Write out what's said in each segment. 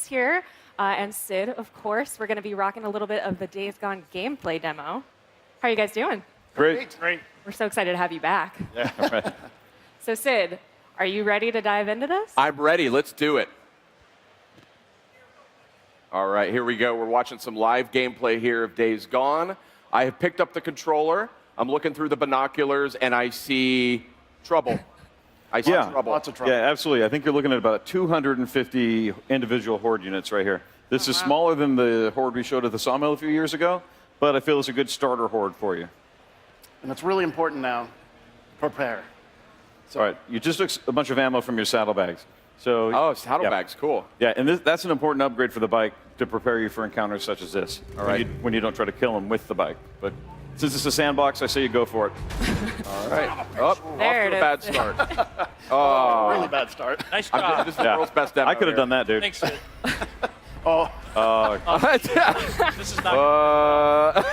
here, and Sid, of course. We're going to be rocking a little bit of the Days Gone gameplay demo. How are you guys doing? Great. We're so excited to have you back. Yeah, right. So, Sid, are you ready to dive into this? I'm ready. Let's do it. All right, here we go. We're watching some live gameplay here of Days Gone. I have picked up the controller. I'm looking through the binoculars, and I see trouble. I see trouble. Lots of trouble. Yeah, absolutely. I think you're looking at about 250 individual Horde units right here. This is smaller than the Horde we showed at the Sawmill a few years ago, but I feel it's a good starter Horde for you. And it's really important now, prepare. So, all right, you just took a bunch of ammo from your saddlebags. So, oh, saddlebags, cool. Yeah, and that's an important upgrade for the bike to prepare you for encounters such as this. All right. When you don't try to kill them with the bike. But since it's a sandbox, I say you go for it. All right. Oh, off to a bad start. Really bad start. Nice job. This is the world's best demo. I could have done that, dude. Thanks, Sid. This is not.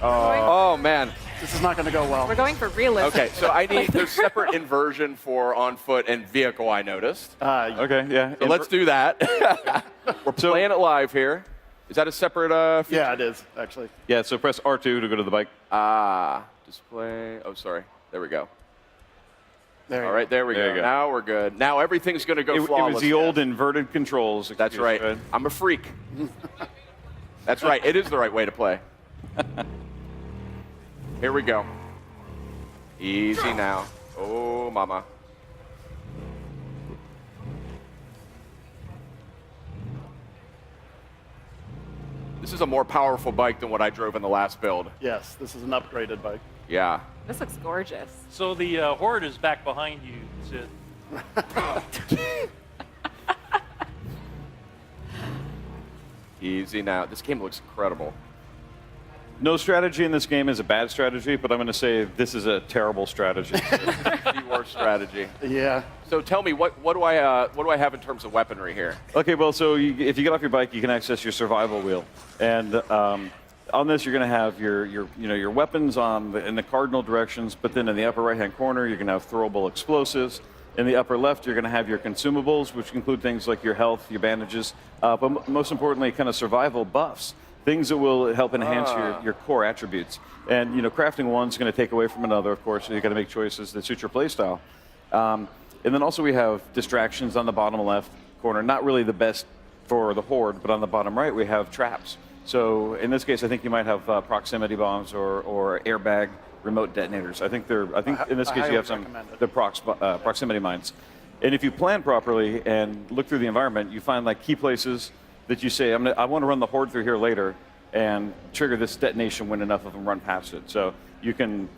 Oh man. This is not going to go well. We're going for realism. Okay, so there's separate inversion for on foot and vehicle, I noticed. Okay, yeah. So let's do that. We're playing it live here. Is that a separate feature? Yeah, it is, actually. Yeah, so press R2 to go to the bike. Display. Oh, sorry. There we go. There All right, there we go. Now we're good. Now everything's going to go flawless. It was the old inverted controls. That's right. I'm a freak. That's right. It is the right way to play. Here we go. Easy now. Oh, mama. This is a more powerful bike than what I drove in the last build. Yes, this is an upgraded bike. Yeah. This looks gorgeous. So the Horde is back behind you, Sid. Easy now. This game looks incredible. No strategy in this game is a bad strategy, but I'm going to say this is a terrible strategy. The worst strategy. Yeah. So tell me, what do I have in terms of weaponry here? Okay, well, so if you get off your bike, you can access your survival wheel, and on this you're going to have your weapons in the cardinal directions, but then in the upper right-hand corner you're going to have throwable explosives. In the upper left, you're going to have your consumables, which include things like your health, your bandages, but most importantly, kind of survival buffs. Things that will help enhance your core attributes. And crafting one's going to take away from another, of course, so you've got to make choices that suit your playstyle. And then also we have distractions on the bottom left corner. Not really the best for the Horde, but on the bottom right we have traps. So in this case, I think you might have proximity bombs or airbag remote detonators. I think in this case you have the proximity mines. And if you plan properly and look through the environment, you find like key places that you say, I want to run the Horde through here later and trigger this detonation when enough of them run past it. So you can,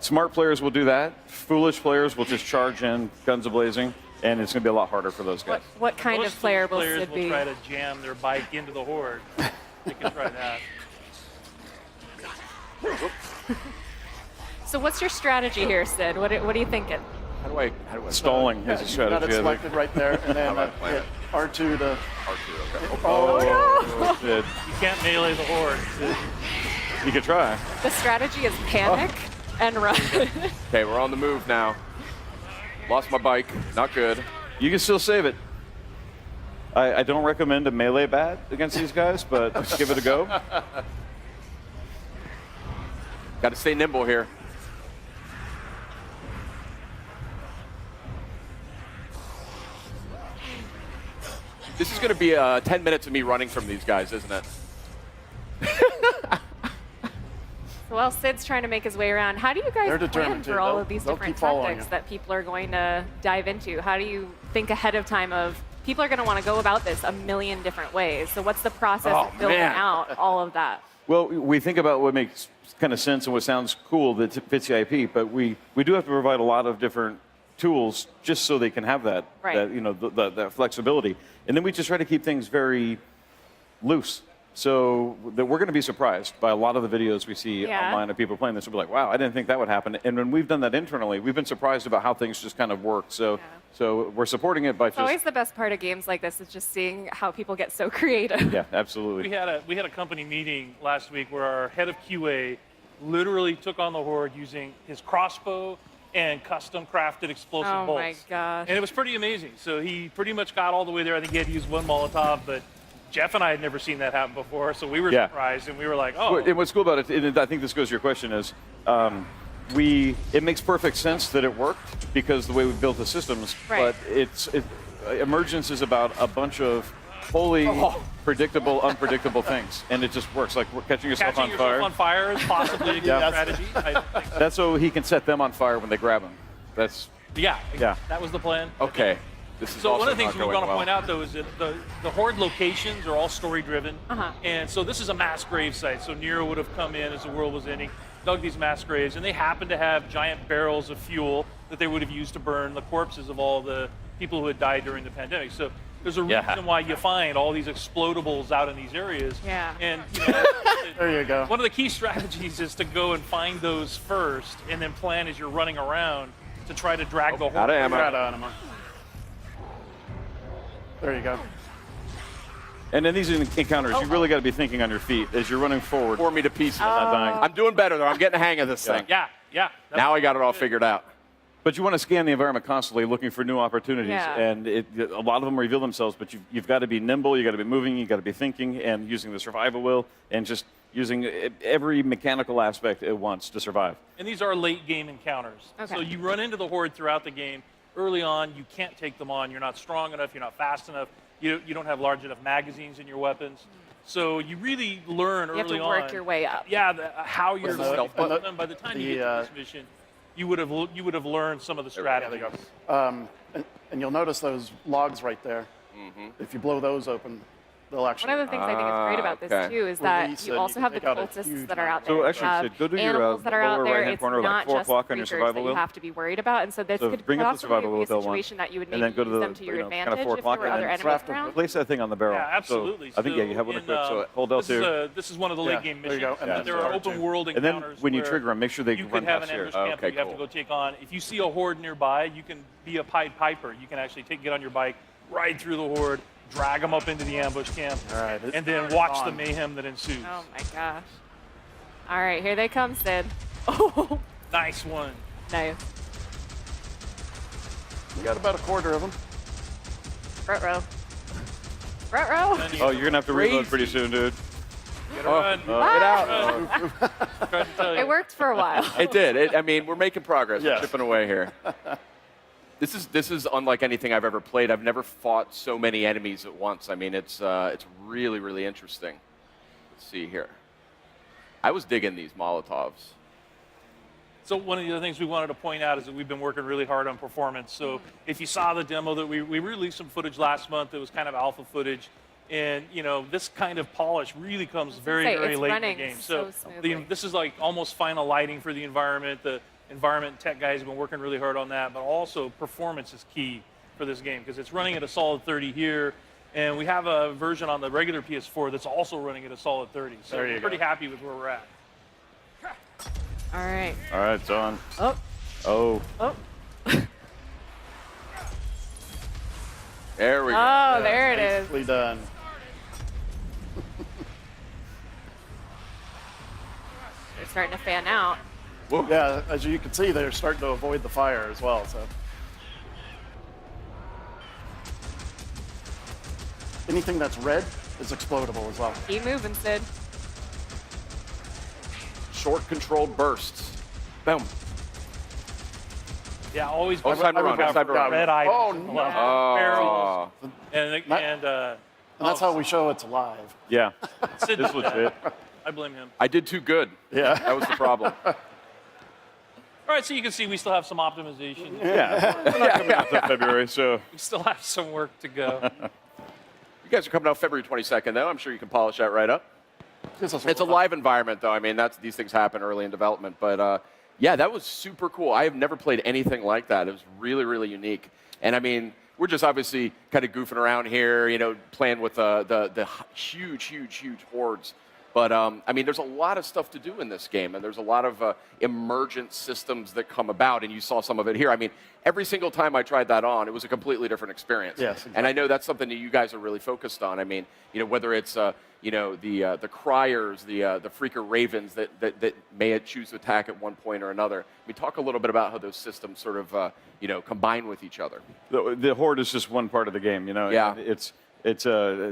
smart players will do that. Foolish players will just charge in, guns a-blazing, and it's going to be a lot harder for those guys. What kind of player will Sid Sid be? will try to jam their bike into the Horde. They can try that. So what's your strategy here, Sid? What are you thinking? How do I Stalling is a strategy. You got it selected right there, and then hit R2 to... R2, okay. Oh, You can't melee the Horde, Sid. You could try. The strategy is panic and run. Okay, we're on the move now. Lost my bike. Not good. You can still save it. I don't recommend a melee bat against these guys, but give it a go. Got to stay nimble here. This is going to be 10 minutes of me running from these guys, isn't it? Well, Sid's trying to make his way around. How do you guys plan for all of these different tactics that people are going to dive into? How do you think ahead of time of people are going to want to go about this a million different ways? So what's the process of building out all of that? Well, we think about what makes kind of sense and what sounds cool that fits the IP, but we do have to provide a lot of different tools just so they can have that, that flexibility. And then we just try to keep things very loose. So that we're going to be surprised by a lot of the videos we see online of people playing this. We'll be like, wow, I didn't think that would happen. And when we've done that internally, we've been surprised about how things just kind of work. So so we're supporting it by just... Always the best part of games like this is just seeing how people get so creative. Yeah, absolutely. We had a company meeting last week where our head of QA literally took on the Horde using his crossbow and custom crafted explosive Oh bolts. my gosh. And it was pretty amazing. So he pretty much got all the way there. I think he had to use one Molotov, but Jeff and I had never seen that happen before, so we were surprised, and we were like, oh. And what's cool about it, and I think this goes to your question, is it makes perfect sense that it worked because the way we built the systems, but Emergence is about a bunch of wholly predictable, unpredictable things, and it just works. Like catching yourself on fire. Catching yourself on fire is possibly a good strategy. I don't think so. That's so he can set them on fire when they grab him. That's that was the plan. Okay. This is So also one of the things not we going want to well. point out, though, is that the Horde locations are all story-driven. And so this is a mass grave site. So Nero would have come in as the world was ending, dug these mass graves, and they happen to have giant barrels of fuel that they would have used to burn the corpses of all the people who had died during the pandemic. So there's a reason why you find all these explodables out in these areas. Yeah. And There you go. one of the key strategies is to go and find those first, and then plan as you're running around to try to drag the Horde. Out of ammo. You're out of ammo. There you go. And in these encounters, you really got to be thinking on your feet as you're running forward. Tore me to pieces. Not dying. I'm doing better, though. I'm getting a hang of this thing. Yeah. Now I got it all figured out. But you want to scan the environment constantly, looking for new opportunities, Yeah. and a lot of them reveal themselves. But you've got to be nimble, you got to be moving, you got to be thinking, and using the survival wheel, and just using every mechanical aspect at once to survive. And these are late game encounters. Okay. So you run into the Horde throughout the game. Early on, you can't take them on. You're not strong enough. You're not fast enough. You don't have large enough magazines in your weapons. So you really learn early on. You have to work your way up. Yeah, how you're stealth going. button? And by the time you get to this mission, you would have learned some of the strategies. And you'll notice those logs right there. If you blow those open, they'll actually. One of the things I think is great about this okay. too is that Release it, you you also can have the take out a cultists huge that are out So there. actually, You have Sid, go to your, animals that are out lower there. right-hand It's corner, like not 4 just o'clock on your creatures survival that you wheel. have to be worried about, and so this So could bring up the possibly survival be a wheel one, situation that you would and maybe then go to use the them to your kind of advantage 4 if o'clock, there were and other then enemies craft around. Place that thing on the barrel. Yeah, absolutely. So I think you have one equipped. So hold L2. This is one of the late game there you missions. go, and then There are R2. open world And then encounters. when you where trigger them, make sure they you run could have an downstairs. ambush camp Okay, that you have to cool. go take on. If you see a Horde nearby, you can be a Pied Piper. You can actually get on your bike, ride through the Horde, drag them up into the ambush camp, All right, and then watch the on. mayhem that ensues. Oh my gosh. All right, here they come, Sid. Oh, Nice one. nice. You got about a quarter of them. Front row. Front row. Then you Oh, you're going to have to reload Crazy. pretty soon, dude. get a run. Get out. Tried to tell you. It worked for a while. It did. I mean, we're making progress. Yeah. We're chipping away here. This is unlike anything I've ever played. I've never fought so many enemies at once. I mean, it's really, really interesting. Let's see here. I was digging these Molotovs. So one of the other things we wanted to point out is that we've been working really hard on performance. So if you saw the demo that we released some footage last month, it was kind of alpha footage. And, this kind of polish really comes very, say, very it's late in the running game. so smoothly. This is like almost final lighting for the environment. The environment tech guys have been working really hard on that. But also performance is key for this game because it's running at a solid 30 here. And we have a version on the regular PS4 that's also running at a solid 30. So There you we're pretty go. happy with where we're at. All right. All right, it's on. Oh, Oh. oh. There we go. Oh, there it is. Nicely done. They're starting to fan out. Yeah, as you can see, they're starting to avoid the fire as well. So anything that's red is explodable as well. Keep moving, Sid. Short controlled bursts. Boom. Yeah, always Oh, it's time to run. It's time to run. red items. Oh, in the no. left. Oh. Barrels. And And that's how we show it's alive. Yeah. Sid This did was that. it. I blame him. I did too good. Yeah. That was the problem. All right, so you can see we still have some optimization. Yeah. We're not coming out until February, so We still have some work to go. You guys are coming out February 22nd, though. I'm sure you can polish that right up. Gives us It's a little- live environment, though. I mean, these things happen early in development. But yeah, that was super cool. I have never played anything like that. It was really, really unique. And I mean, we're just obviously kind of goofing around here, playing with the huge, huge, huge hordes. But I mean, there's a lot of stuff to do in this game, and there's a lot of emergent systems that come about, and you saw some of it here. I mean, every single time I tried that on, it was a completely different experience. Yes, exactly. And I know that's something that you guys are really focused on. I mean, whether it's the criers, the freaker ravens that may choose to attack at one point or another. We talk a little bit about how those systems sort of combine with each other. The horde is just one part of the game. Yeah. It's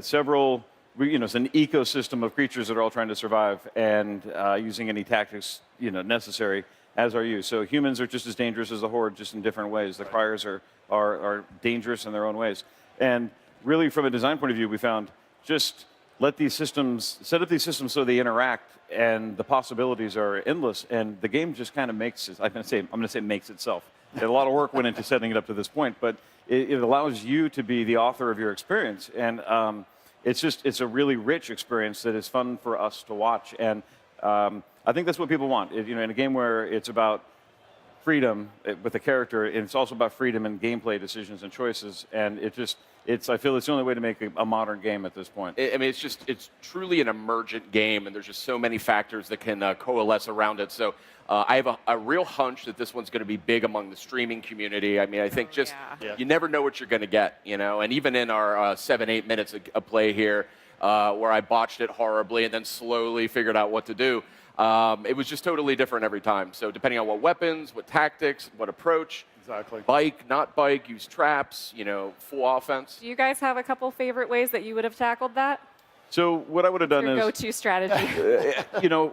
several. It's an ecosystem of creatures that are all trying to survive and using any tactics necessary, as are you. So humans are just as dangerous as the horde, just in different ways. The criers are dangerous in their own ways. And really, from a design point of view, we found just set up these systems so they interact, and the possibilities are endless. And the game just kind of makes it. I'm going to say makes itself. A lot of work went into setting it up to this point, but it allows you to be the author of your experience. And it's a really rich experience that is fun for us to watch. And I think that's what people want. In a game where it's about freedom with a character, and it's also about freedom in gameplay decisions and choices. And I feel it's the only way to make a modern game at this point. I mean, it's truly an emergent game, and there's just so many factors that can coalesce around it. So I have a real hunch that this one's going to be big among the streaming community. I mean, I think you never know what you're going to get, And even in our 7-8 minutes of play here, where I botched it horribly and then slowly figured out what to do, it was just totally different every time. So depending on what weapons, what tactics, what approach. Exactly. Bike, not bike, use traps, full offense. Do you guys have a couple favorite ways that you would have tackled that? So what I would have done Your is go-to strategy.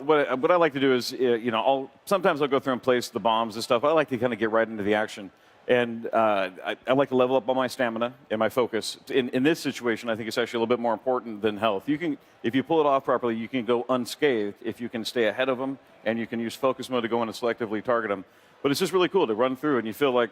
what I like to do is sometimes I'll go through and place the bombs and stuff. I like to kind of get right into the action, and I like to level up on my stamina and my focus. In this situation, I think it's actually a little bit more important than health. If you pull it off properly, you can go unscathed if you can stay ahead of them, and you can use focus mode to go in and selectively target them. But it's just really cool to run through, and you feel like,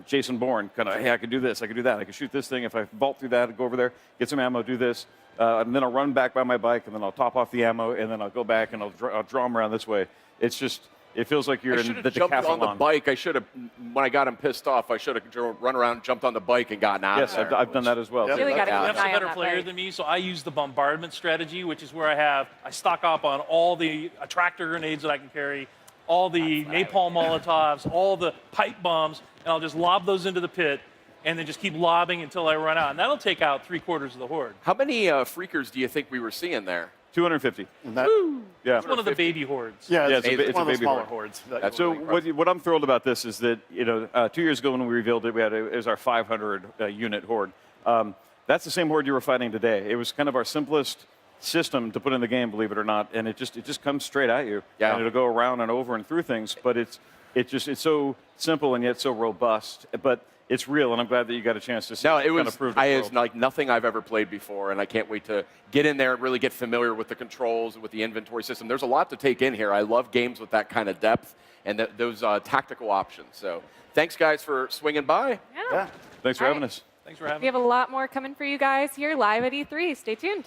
Jason Bourne, kind of, hey, I can do this, I can do that, I can shoot this thing. If I vault through that, go over there, get some ammo, do this, and then I'll run back by my bike, and then I'll top off the ammo, and then I'll go back and I'll draw them around this way. It's just, it feels like you're in the decathlon. Jumped on the bike. I should have, when I got him pissed off, I should have run around, jumped on the bike, and gotten out. Yes, I've done that as well. Really got to keep an Jeff's a eye on better that player bike. than me, so I use the bombardment strategy, which is where I stock up on all the attractor grenades that I can carry, all the napalm Molotovs, all the pipe bombs, and I'll just lob those into the pit, and then just keep lobbing until I run out. And that'll take out 3/4 of the horde. How many freakers do you think we were seeing there? 250. Yeah. It's one of the baby hordes. Yeah, it's one of the baby smaller horde. hordes. So what I'm thrilled about this is that 2 years ago when we revealed it, it was our 500 unit horde. That's the same horde you were fighting today. It was kind of our simplest system to put in the game, believe it or not, and it just comes straight at you. Yeah. And it'll go around and over and through things, but it's so simple and yet so robust. But it's real, and I'm glad that you got a chance to see. No, it was. Kind of prove It's like nothing I've ever played before, and I can't wait to get in there and really get familiar with the controls and with the inventory system. There's a lot to take in here. I love games with that kind of depth and those tactical options. So, thanks guys for swinging by. Yeah. Thanks for having us. Thanks for having We have a lot more coming for you guys here live at E3. Stay tuned.